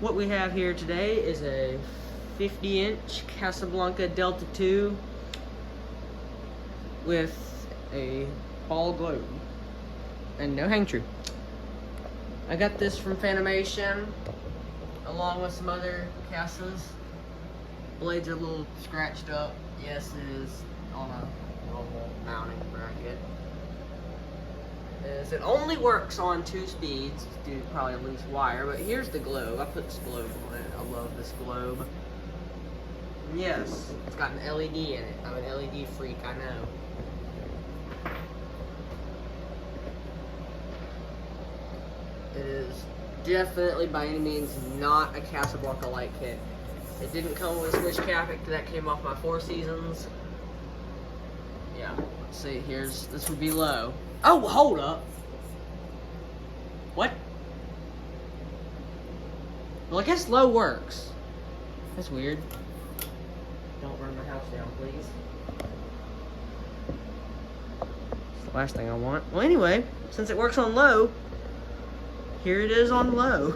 What we have here today is a 50-inch Casablanca Delta 2 with a ball globe and no hang tree. I got this from Fanimation along with some other Casas. Blades are a little scratched up. Yes, it is on a normal mounting bracket. It only works on 2 speeds due to probably a loose wire, but here's the globe. I put this globe on it. I love this globe. Yes, it's got an LED in it. I'm an LED freak, I know. It is definitely by any means not a Casablanca light kit. It didn't come with a switch cap, that came off my 4 Seasons. Yeah, let's see, this would be low. Oh, hold up. What? Well, I guess low works. That's weird. Don't burn my house down, please. It's the last thing I want. Well, anyway, since it works on low, here it is on low.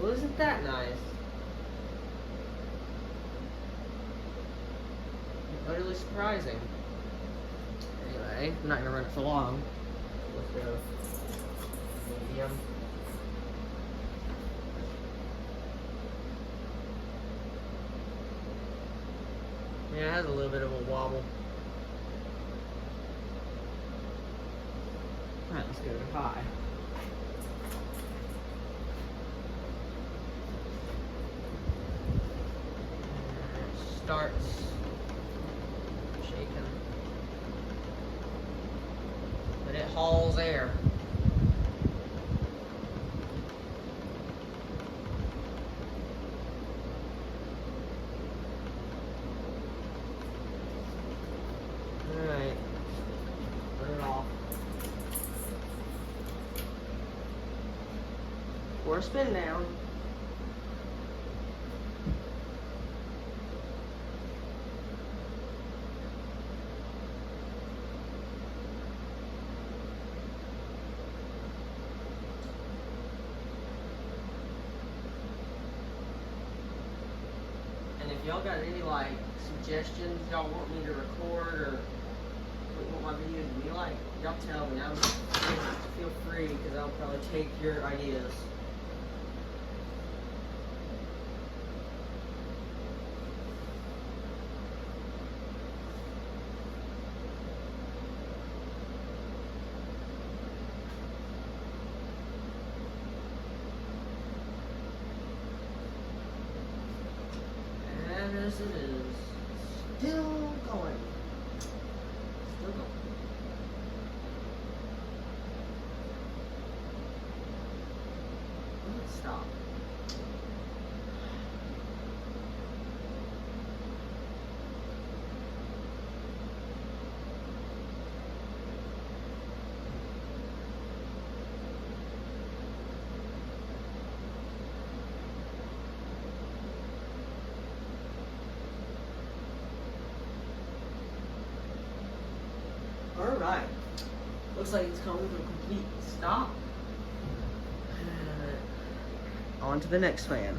Well, isn't that nice? Utterly surprising. Anyway, I'm not gonna run it for long. Let's go medium. Yeah, it has a little bit of a wobble. Alright, let's go to high. Starts shaking, but it hauls air. Alright, put it off. For a spin down. If y'all got any like suggestions y'all want me to record or what my videos to be like, y'all tell me. Feel free, because I'll probably take your ideas. As it is, still going. Still going. Let's stop. Alright, looks like it's coming to a complete stop. On to the next fan.